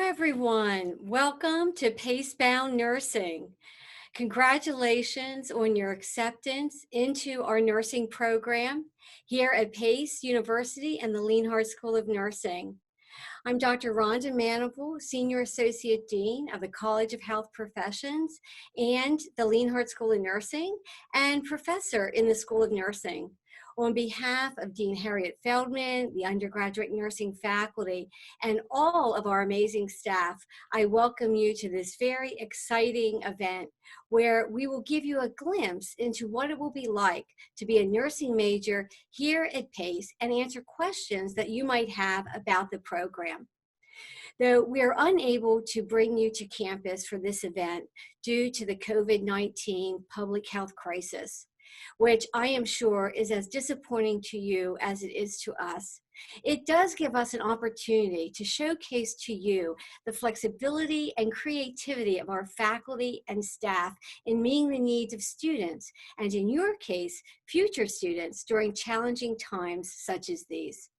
everyone. Welcome to Pacebound Nursing. Congratulations on your acceptance into our nursing program here at Pace University and the Leonhardt School of Nursing. I'm Dr. Rhonda Maniple, Senior Associate Dean of the College of Health Professions and the Leonhardt School of Nursing, and Professor in the School of Nursing. On behalf of Dean Harriet Feldman, the undergraduate nursing faculty, and all of our amazing staff, I welcome you to this very exciting event where we will give you a glimpse into what it will be like to be a nursing major here at Pace and answer questions that you might have about the program. Though we are unable to bring you to campus for this event due to the COVID-19 public health crisis, which I am sure is as disappointing to you as it is to us, it does give us an opportunity to showcase to you the flexibility and creativity of our faculty and staff in meeting the needs of students, and in your case, future students during challenging times such as these.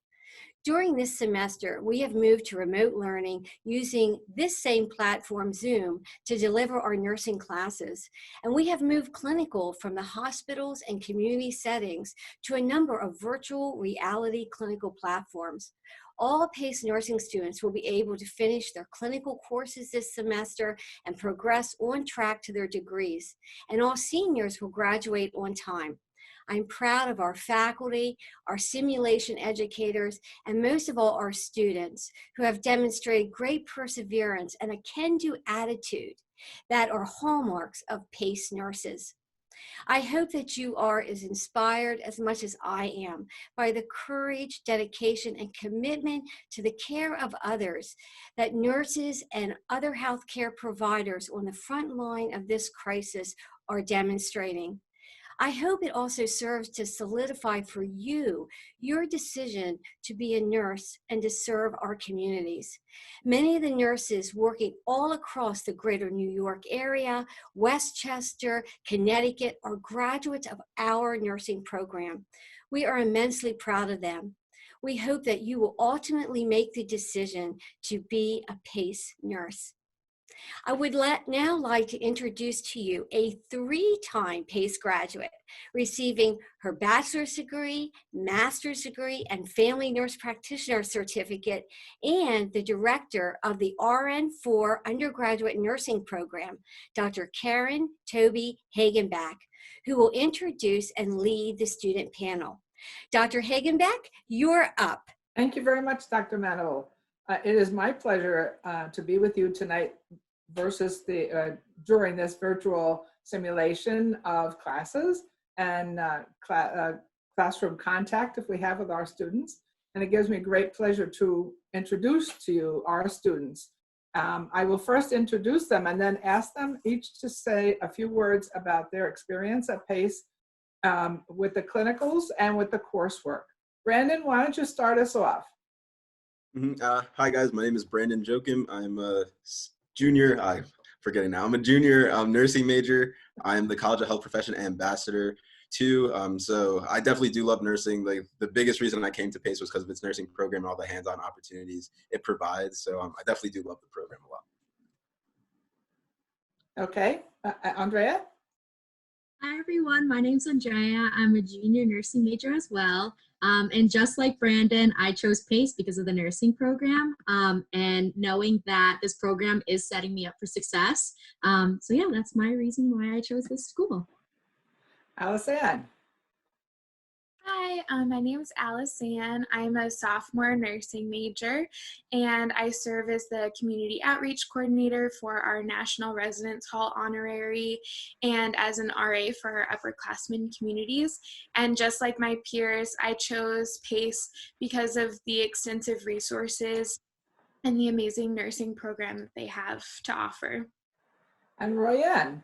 During this semester, we have moved to remote learning using this same platform, Zoom, to deliver our nursing classes. And we have moved clinical from the hospitals and community settings to a number of virtual reality clinical platforms. All PACE nursing students will be able to finish their clinical courses this semester and progress on track to their degrees. And all seniors will graduate on time. I'm proud of our faculty, our simulation educators, and most of all, our students who have demonstrated great perseverance and a can-do attitude that are hallmarks of PACE nurses. I hope that you are as inspired as much as I am by the courage, dedication, and commitment to the care of others that nurses and other healthcare providers on the front line of this crisis are demonstrating. I hope it also serves to solidify for you your decision to be a nurse and to serve our communities. Many of the nurses working all across the greater New York area, Westchester, Connecticut, are graduates of our nursing program. We are immensely proud of them. We hope that you will ultimately make the decision to be a PACE nurse. I would now like to introduce to you a three-time PACE graduate, receiving her bachelor's degree, master's degree, and family nurse practitioner certificate, and the director of the RN4 undergraduate nursing program, Dr. Karen Toby Hagenbeck, who will introduce and lead the student panel. Dr. Hagenbeck, you're up. Thank you very much, Dr. Mano. It is my pleasure to be with you tonight versus during this virtual simulation of classes and classroom contact if we have with our students. And it gives me great pleasure to introduce to you our students. I will first introduce them and then ask them each to say a few words about their experience at PACE with the clinicals and with the coursework. Brandon, why don't you start us off? Hi guys, my name is Brandon Joachim. I'm a junior, I'm forgetting now, I'm a junior nursing major. I'm the College of Health Profession ambassador too. So I definitely do love nursing. Like the biggest reason I came to PACE was because of its nursing program and all the hands-on opportunities it provides. So I definitely do love the program a lot. Okay, Andrea? Hi everyone, my name's Andrea. I'm a junior nursing major as well. And just like Brandon, I chose PACE because of the nursing program and knowing that this program is setting me up for success. So yeah, that's my reason why I chose this school. Allison? Hi, my name is Alice Ann. I'm a sophomore nursing major, and I serve as the community outreach coordinator for our National Residence Hall honorary and as an RA for our upperclassmen communities. And just like my peers, I chose PACE because of the extensive resources and the amazing nursing program that they have to offer. And Royanne?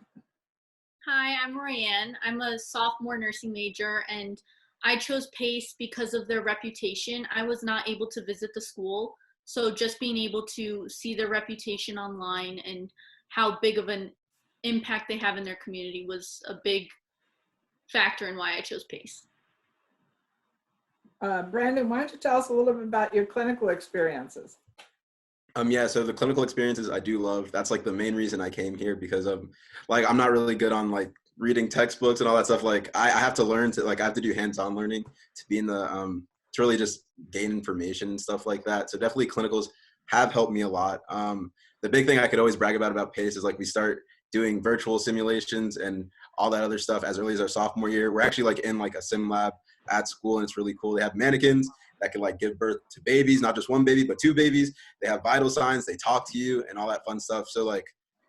Hi, I'm Royanne. I'm a sophomore nursing major, and I chose PACE because of their reputation. I was not able to visit the school, so just being able to see their reputation online and how big of an impact they have in their community was a big factor in why I chose PACE. Brandon, why don't you tell us a little bit about your clinical experiences? Yeah, so the clinical experiences I do love. That's like the main reason I came here because like I'm not really good on like reading textbooks and all that stuff. Like I have to learn to like I have to do hands-on learning to be in the to really just gain information and stuff like that. So definitely clinicals have helped me a lot. The big thing I could always brag about PACE is like we start doing virtual simulations and all that other stuff as early as our sophomore year. We're actually like in like a sim lab at school and it's really cool. They have mannequins that can like give birth to babies, not just one baby, but two babies. They have vital signs, they talk to you and all that fun stuff. So like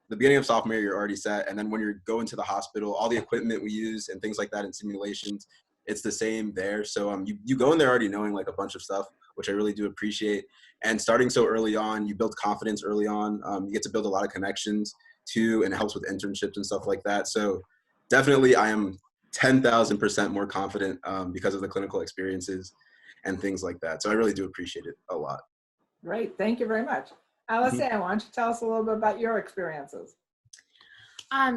the beginning of sophomore year, you're already set. And then when you're going to the hospital, all the equipment we use and things like that in simulations, it's the same there. So you go in there already knowing like a bunch of stuff, which I really do appreciate. And starting so early on, you build confidence early on. You get to build a lot of connections too, and it helps with internships and stuff like that. So definitely I am 10,000% more confident because of the clinical experiences and things like that. So I really do appreciate it a lot. Great, thank you very much. Mhm. Alison, why don't you tell us a little bit about your experiences?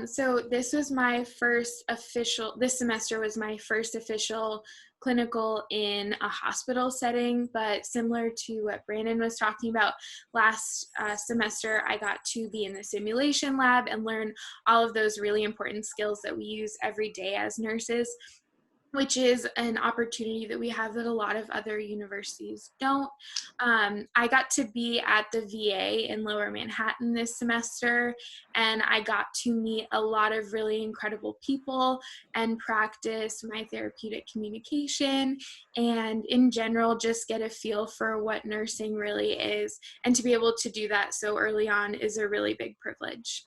So this semester was my first official clinical in a hospital setting, but similar to what Brandon was talking about last semester, I got to be in the simulation lab and learn all of those really important skills that we use every day as nurses, which is an opportunity that we have that a lot of other universities don't. I got to be at the VA in Lower Manhattan this semester, and I got to meet a lot of really incredible people and practice my therapeutic communication, and in general, just get a feel for what nursing really is. And to be able to do that so early on is a really big privilege.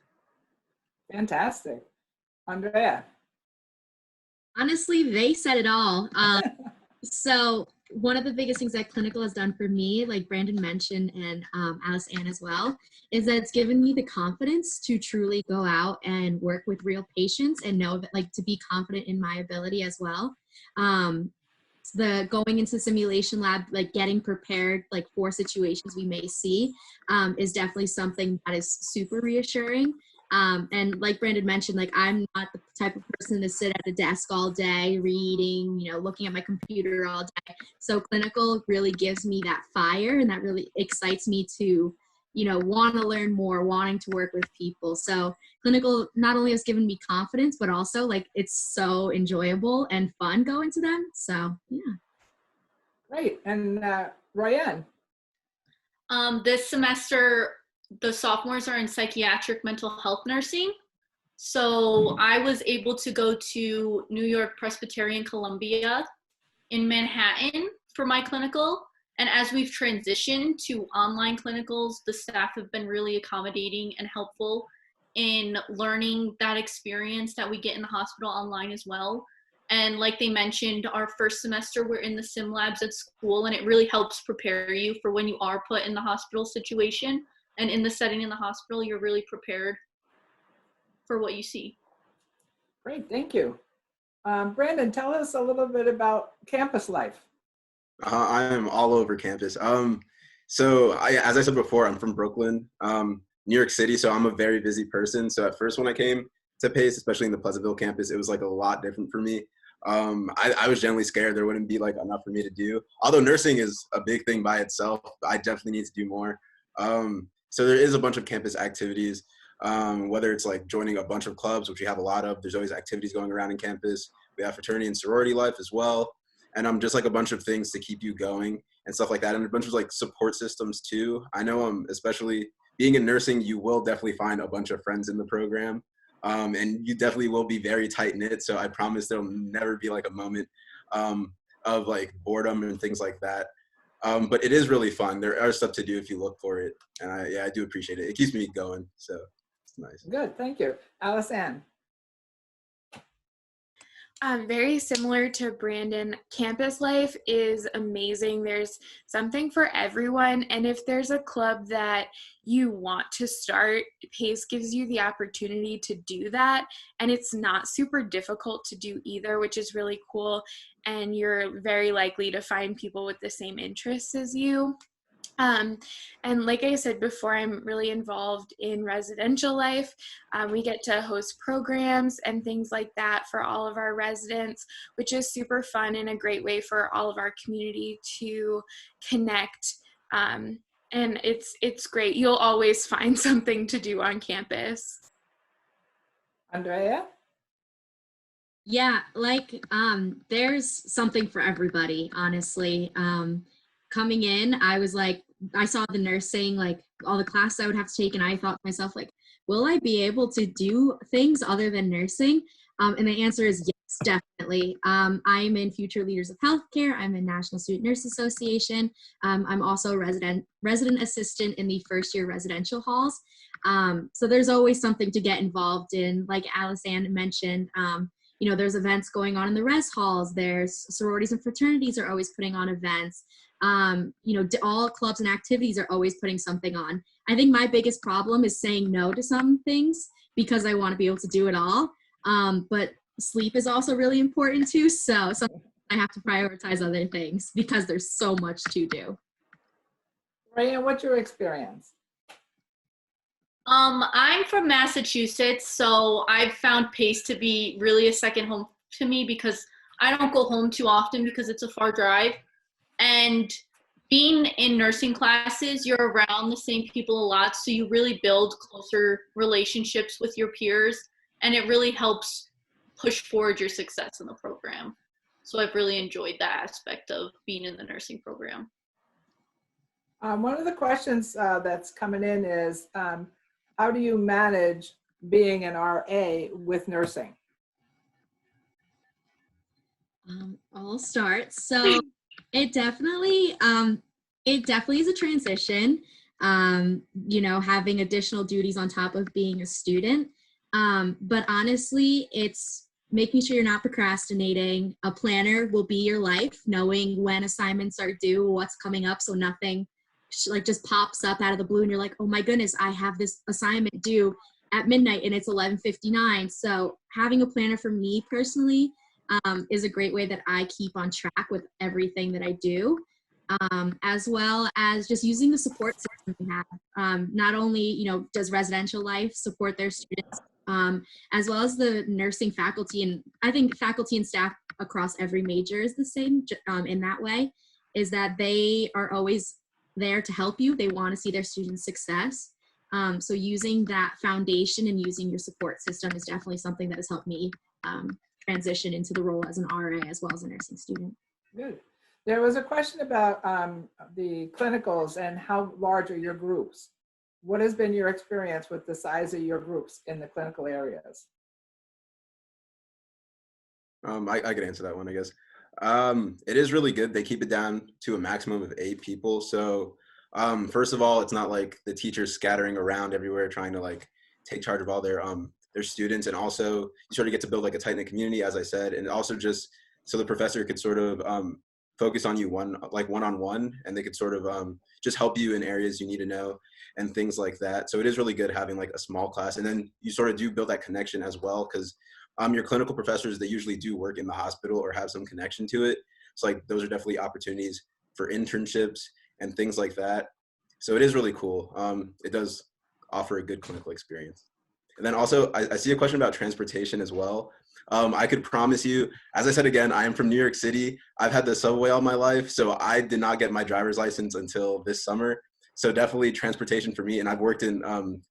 Fantastic. Andrea. Honestly, they said it all. So one of the biggest things that clinical has done for me, like Brandon mentioned and Alice Ann as well, is that it's given me the confidence to truly go out and work with real patients and know that, like, to be confident in my ability as well. The going into simulation lab, like getting prepared like for situations we may see, is definitely something that is super reassuring. And like Brandon mentioned, like I'm not the type of person to sit at a desk all day reading, looking at my computer all day. So clinical really gives me that fire, and that really excites me to, want to learn more, wanting to work with people. So clinical not only has given me confidence, but also like it's so enjoyable and fun going to them. So yeah. Great. And Royanne. This semester, the sophomores are in psychiatric mental health nursing. So I was able to go to New York Presbyterian Columbia in Manhattan for my clinical. And as we've transitioned to online clinicals, the staff have been really accommodating and helpful in learning that experience that we get in the hospital online as well. And like they mentioned, our first semester, we're in the sim labs at school, and it really helps prepare you for when you are put in the hospital situation. And in the setting in the hospital, you're really prepared for what you see. Great, thank you. Brandon, tell us a little bit about campus life. I am all over campus. So as I said before, I'm from Brooklyn, New York City. So I'm a very busy person. So at first when I came to PACE, especially in the Pleasantville campus, it was like a lot different for me. I was generally scared there wouldn't be like enough for me to do. Although nursing is a big thing by itself, I definitely need to do more. So there is a bunch of campus activities, whether it's like joining a bunch of clubs, which we have a lot of. There's always activities going around in campus. We have fraternity and sorority life as well. And just like a bunch of things to keep you going and stuff like that. And a bunch of like support systems too. I know especially being in nursing, you will definitely find a bunch of friends in the program. And you definitely will be very tight knit. So I promise there'll never be like a moment of like boredom and things like that. But it is really fun. There are stuff to do if you look for it. And I do appreciate it. It keeps me going. So it's nice. Good, thank you. Alice Ann. Very similar to Brandon, campus life is amazing. There's something for everyone. And if there's a club that you want to start, PACE gives you the opportunity to do that. And it's not super difficult to do either, which is really cool. And you're very likely to find people with the same interests as you. And like I said before, I'm really involved in residential life. We get to host programs and things like that for all of our residents, which is super fun and a great way for all of our community to connect and it's great. You'll always find something to do on campus. Andrea? Yeah, like there's something for everybody, honestly. Coming in, I was like, I saw the nursing, like all the classes I would have to take, and I thought to myself, like, will I be able to do things other than nursing? And the answer is yes, definitely. I'm in Future Leaders of Healthcare. I'm in National Student Nurse Association. I'm also a resident assistant in the first year residential halls. So there's always something to get involved in. Like Alice Ann mentioned, you know, there's events going on in the res halls. There's sororities and fraternities are always putting on events. You know, all clubs and activities are always putting something on. I think my biggest problem is saying no to some things because I want to be able to do it all. But sleep is also really important too. So I have to prioritize other things because there's so much to do. Ryan, what's your experience? I'm from Massachusetts, so I've found Pace to be really a second home to me because I don't go home too often because it's a far drive. And being in nursing classes, you're around the same people a lot, so you really build closer relationships with your peers, and it really helps push forward your success in the program. So I've really enjoyed that aspect of being in the nursing program. One of the questions that's coming in is, how do you manage being an RA with nursing? I'll start. So it definitely is a transition. You know, having additional duties on top of being a student. But honestly, it's making sure you're not procrastinating. A planner will be your life, knowing when assignments are due, what's coming up, so nothing like just pops up out of the blue and you're like, oh my goodness, I have this assignment due at midnight and it's 11:59. So having a planner for me personally is a great way that I keep on track with everything that I do, as well as just using the support system we have. Not only, you know, does residential life support their students, as well as the nursing faculty, and I think faculty and staff across every major is the same in that way, is that they are always there to help you. They want to see their students' success. So using that foundation and using your support system is definitely something that has helped me transition into the role as an RA as well as a nursing student. Good. There was a question about the clinicals and how large are your groups? What has been your experience with the size of your groups in the clinical areas? I could answer that one, I guess. It is really good. They keep it down to a maximum of 8 people. So first of all, it's not like the teachers scattering around everywhere trying to like take charge of all their students. And also you sort of get to build like a tight-knit community, as I said, and also just so the professor could sort of focus on you one-on-one, and they could sort of just help you in areas you need to know and things like that. So it is really good having like a small class, and then you sort of do build that connection as well, because your clinical professors, they usually do work in the hospital or have some connection to it. So like those are definitely opportunities for internships and things like that. So it is really cool. It does offer a good clinical experience. And then also, I see a question about transportation as well. I could promise you, as I said again, I am from New York City. I've had the subway all my life, so I did not get my driver's license until this summer. So definitely transportation for me, and I've worked in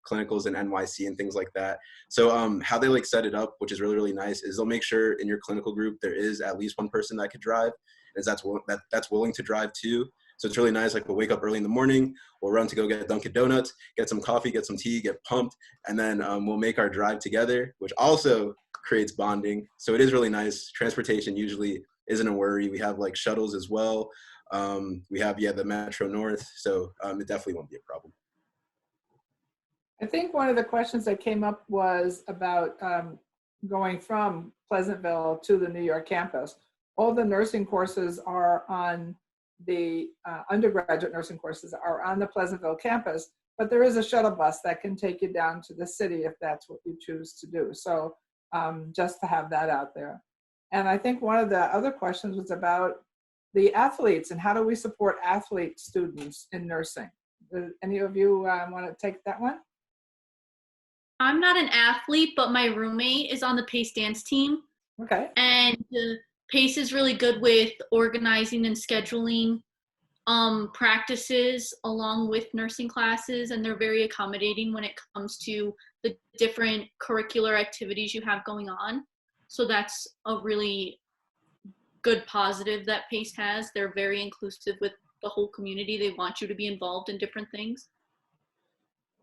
clinicals in NYC and things like that. So how they like set it up, which is really, really nice, is they'll make sure in your clinical group there is at least one person that could drive, and that's willing to drive too. So it's really nice. Like we'll wake up early in the morning, we'll run to go get Dunkin' Donuts, get some coffee, get some tea, get pumped, and then we'll make our drive together, which also creates bonding. So it is really nice. Transportation usually isn't a worry. We have like shuttles as well. We have, the Metro North. So it definitely won't be a problem. I think one of the questions that came up was about going from Pleasantville to the New York campus. All the nursing courses are on the undergraduate nursing courses are on the Pleasantville campus, but there is a shuttle bus that can take you down to the city if that's what you choose to do. So just to have that out there. And I think one of the other questions was about the athletes and how do we support athlete students in nursing? Does any of you want to take that one? I'm not an athlete, but my roommate is on the Pace dance team. Okay. And Pace is really good with organizing and scheduling practices along with nursing classes, and they're very accommodating when it comes to the different curricular activities you have going on. So that's a really good positive that PACE has. They're very inclusive with the whole community. They want you to be involved in different things.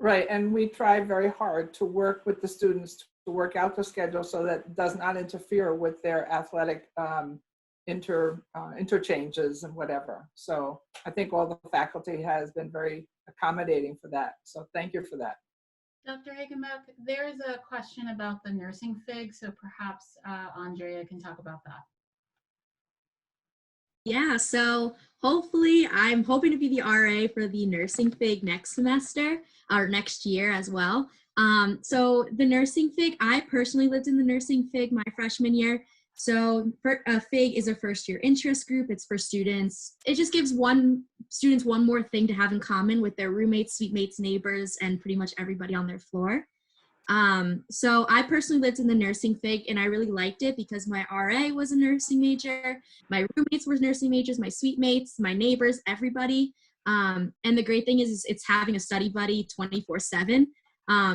Right, and we try very hard to work with the students to work out the schedule so that it does not interfere with their athletic interchanges and whatever. So I think all the faculty has been very accommodating for that. So thank you for that. Dr. Hagemuck, there's a question about the nursing FIG, so perhaps Andrea can talk about that. Yeah, so hopefully I'm hoping to be the RA for the nursing FIG next semester or next year as well. So the nursing FIG, I personally lived in the nursing FIG my freshman year. So FIG is a first year interest group. It's for students. It just gives students one more thing to have in common with their roommates, suite mates, neighbors, and pretty much everybody on their floor. So I personally lived in the nursing FIG and I really liked it because my RA was a nursing major, my roommates were nursing majors, my suite mates, my neighbors, everybody. And the great thing is it's having a study buddy 24/7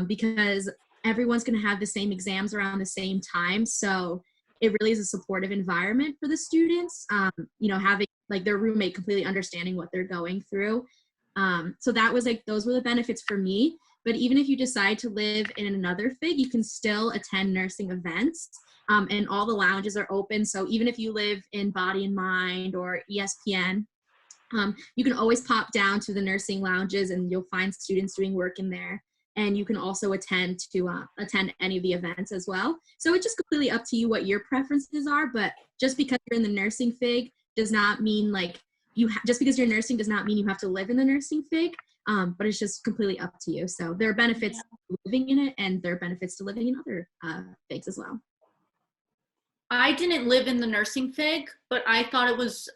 because everyone's going to have the same exams around the same time. So it really is a supportive environment for the students, having like their roommate completely understanding what they're going through. So that was those were the benefits for me. But even if you decide to live in another FIG, you can still attend nursing events, and all the lounges are open. So even if you live in Body and Mind or ESPN, you can always pop down to the nursing lounges and you'll find students doing work in there. And you can also attend any of the events as well. So it's just completely up to you what your preferences are. But just because you're in the nursing FIG does not mean just because you're nursing does not mean you have to live in the nursing FIG. But it's just completely up to you. So there are benefits to living in it and there are benefits to living in other FIGs as well. I didn't live in the nursing FIG, but I thought it was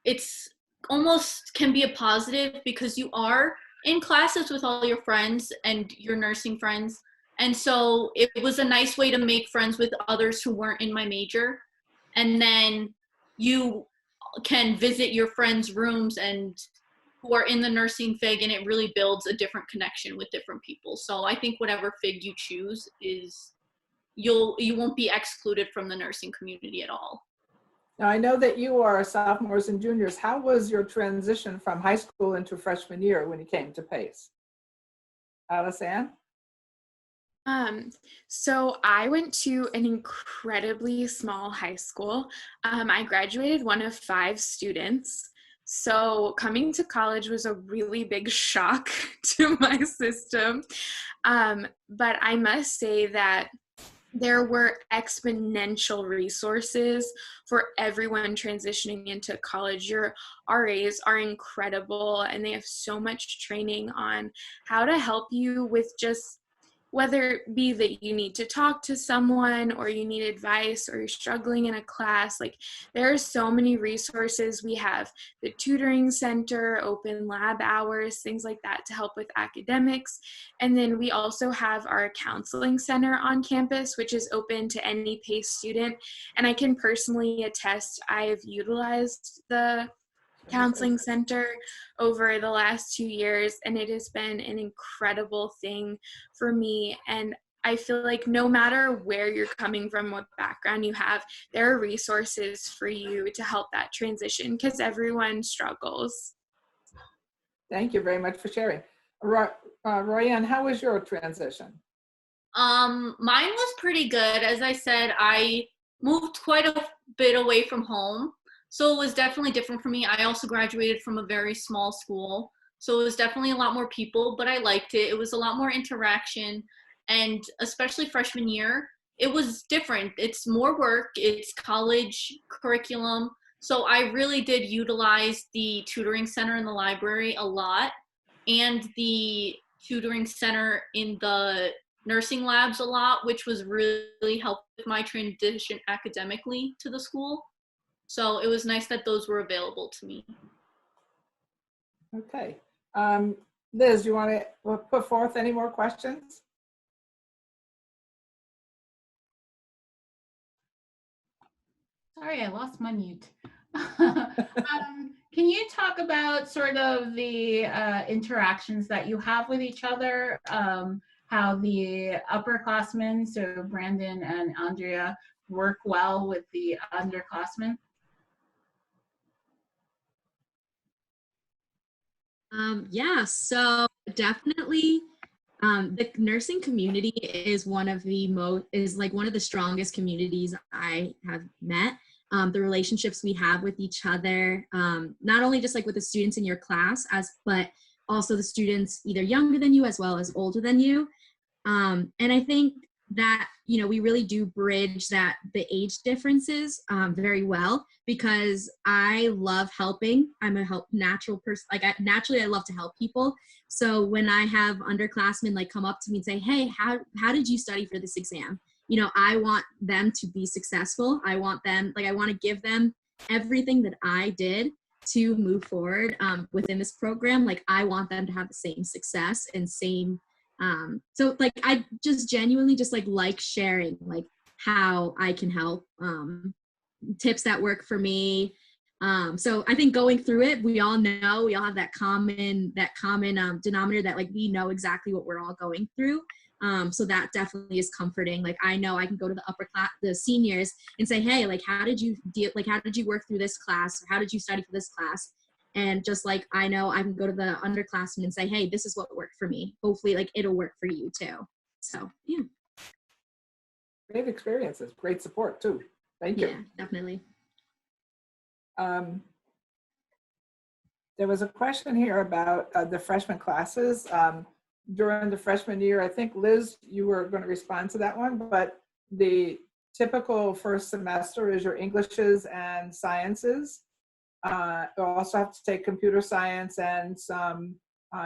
it's almost can be a positive because you are in classes with all your friends and your nursing friends. And so it was a nice way to make friends with others who weren't in my major. And then you can visit your friends' rooms and who are in the nursing FIG, and it really builds a different connection with different people. So I think whatever FIG you choose you won't be excluded from the nursing community at all. Now I know that you are sophomores and juniors. How was your transition from high school into freshman year when you came to PACE? Alice-Ann? So I went to an incredibly small high school. I graduated one of 5 students. So coming to college was a really big shock to my system. But I must say that there were exponential resources for everyone transitioning into college. Your RAs are incredible and they have so much training on how to help you with just whether it be that you need to talk to someone or you need advice or you're struggling in a class. Like there are so many resources. We have the tutoring center, open lab hours, things like that to help with academics. And then we also have our counseling center on campus, which is open to any PACE student. And I can personally attest, I've utilized the counseling center over the last 2 years, and it has been an incredible thing for me. And I feel like no matter where you're coming from, what background you have, there are resources for you to help that transition because everyone struggles. Thank you very much for sharing. Royanne, how was your transition? Mine was pretty good. As I said, I moved quite a bit away from home. So it was definitely different for me. I also graduated from a very small school. So it was definitely a lot more people, but I liked it. It was a lot more interaction. And especially freshman year, it was different. It's more work, it's college curriculum. So I really did utilize the tutoring center in the library a lot and the tutoring center in the nursing labs a lot, which was really helpful with my transition academically to the school. So it was nice that those were available to me. Okay. Liz, you want to put forth any more questions? Sorry, I lost my mute. Can you talk about sort of the interactions that you have with each other? How the upperclassmen, so Brandon and Andrea, work well with the underclassmen? Yeah, so definitely the nursing community is one of the one of the strongest communities I have met. The relationships we have with each other, not only just like with the students in your class, but also the students either younger than you as well as older than you. And I think that, you know, we really do bridge the age differences very well, because I love helping. I'm a natural person. Like naturally I love to help people. So when I have underclassmen like come up to me and say, hey, how did you study for this exam? You know, I want them to be successful. I want to give them everything that I did to move forward within this program. Like I want them to have the same success and same so like I just genuinely just like sharing like how I can help, tips that work for me. So I think going through it, we all have that common denominator that like we know exactly what we're all going through. So that definitely is comforting. Like I know I can go to the seniors and say, hey, like how did you work through this class? Or how did you study for this class? And just like I know I can go to the underclassmen and say, hey, this is what worked for me. Hopefully like it'll work for you too. So yeah. Great experiences, great support too. Thank you. Yeah, definitely. There was a question here about the freshman classes. During the freshman year, I think, Liz, you were going to respond to that one, but the typical first semester is your Englishes and sciences. You also have to take computer science and some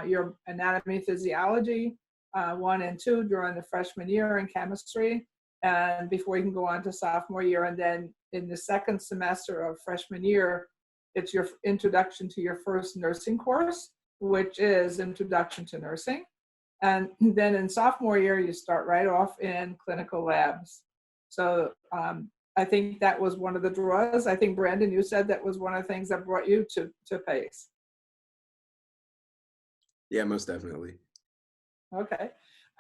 your anatomy, physiology, 1 and 2 during the freshman year, and chemistry, and before you can go on to sophomore year. And then in the second semester of freshman year, it's your introduction to your first nursing course, which is Introduction to Nursing. And then in sophomore year, you start right off in clinical labs. So I think that was one of the draws. I think, Brandon, you said that was one of the things that brought you to PACE. Yeah, most definitely. Okay.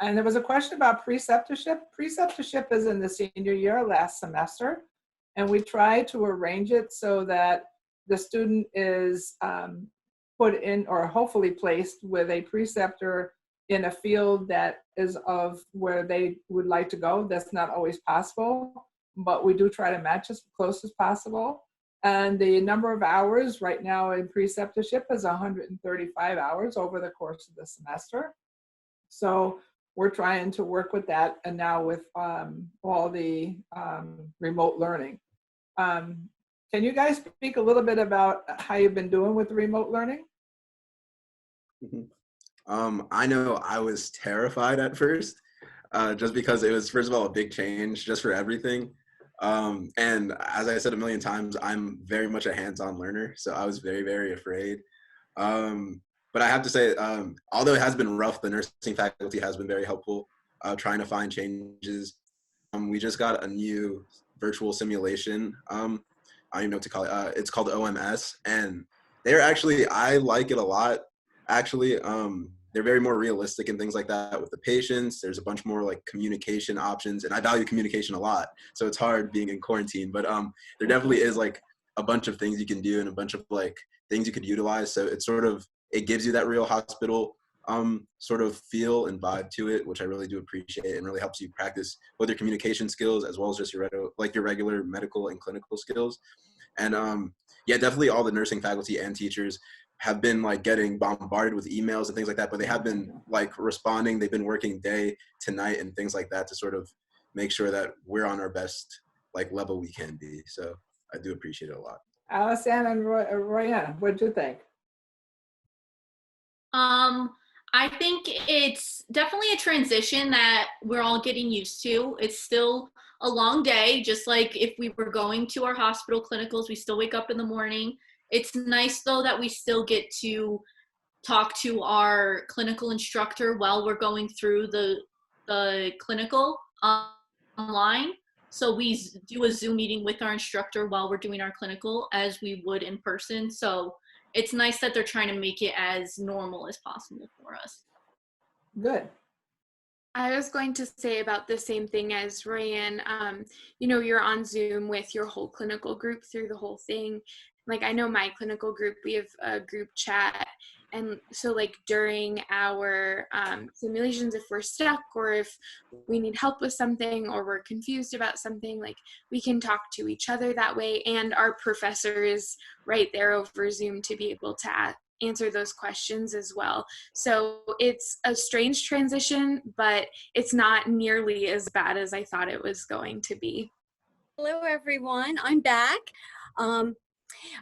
And there was a question about preceptorship. Preceptorship is in the senior year, last semester. And we try to arrange it so that the student is put in, or hopefully placed with, a preceptor in a field that is of where they would like to go. That's not always possible, but we do try to match as close as possible. And the number of hours right now in preceptorship is 135 hours over the course of the semester. So we're trying to work with that, and now with all the remote learning. Can you guys speak a little bit about how you've been doing with the remote learning? I know I was terrified at first, just because it was, first of all, a big change just for everything. And as I said a million times, I'm very much a hands-on learner, so I was very, very afraid. But I have to say, although it has been rough, the nursing faculty has been very helpful, trying to find changes. We just got a new virtual simulation. I don't even know what to call it. It's called OMS, and I like it a lot. Actually, they're very more realistic and things like that with the patients. There's a bunch more like communication options, and I value communication a lot. So it's hard being in quarantine, but there definitely is like a bunch of things you can do and a bunch of like things you could utilize. So it gives you that real hospital sort of feel and vibe to it, which I really do appreciate, and really helps you practice both your communication skills as well as just your regular medical and clinical skills. And yeah, definitely all the nursing faculty and teachers have been like getting bombarded with emails and things like that, but they have been like responding. They've been working day to night and things like that to sort of make sure that we're on our best like level we can be. So I do appreciate it a lot. Alison and Royanna, what did you think? I think it's definitely a transition that we're all getting used to. It's still a long day, just like if we were going to our hospital clinicals, we still wake up in the morning. It's nice though that we still get to talk to our clinical instructor while we're going through the clinical online. So we do a Zoom meeting with our instructor while we're doing our clinical as we would in person. So it's nice that they're trying to make it as normal as possible for us. Good. I was going to say about the same thing as Rayanne. You know, you're on Zoom with your whole clinical group through the whole thing. Like, I know my clinical group, we have a group chat. And so, like, during our simulations, if we're stuck or if we need help with something or we're confused about something, like, we can talk to each other that way. And our professor is right there over Zoom to be able to answer those questions as well. So it's a strange transition, but it's not nearly as bad as I thought it was going to be. Hello, everyone. I'm back.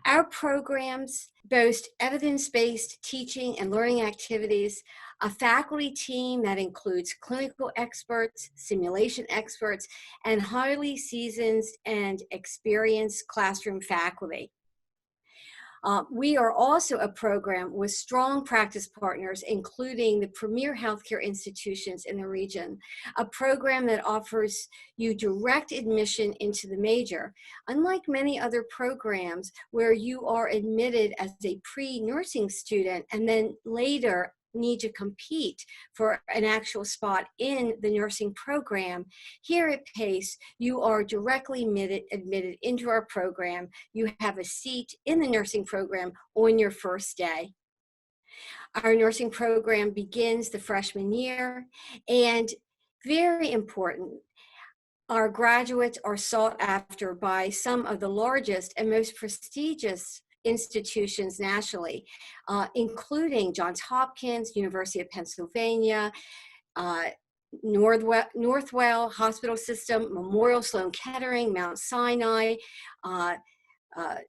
Our programs boast evidence-based teaching and learning activities, a faculty team that includes clinical experts, simulation experts, and highly seasoned and experienced classroom faculty. We are also a program with strong practice partners, including the premier healthcare institutions in the region, a program that offers you direct admission into the major. Unlike many other programs where you are admitted as a pre-nursing student and then later need to compete for an actual spot in the nursing program, here at PACE, you are directly admitted into our program. You have a seat in the nursing program on your first day. Our nursing program begins the freshman year, and very important, our graduates are sought after by some of the largest and most prestigious institutions nationally, including Johns Hopkins, University of Pennsylvania, Northwell Hospital System, Memorial Sloan Kettering, Mount Sinai,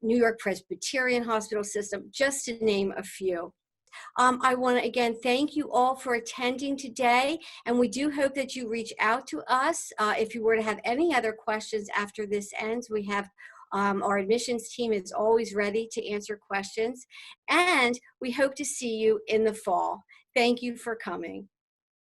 New York Presbyterian Hospital System, just to name a few. I want to again thank you all for attending today, and we do hope that you reach out to us if you were to have any other questions after this ends. We have our admissions team is always ready to answer questions, and we hope to see you in the fall. Thank you for coming.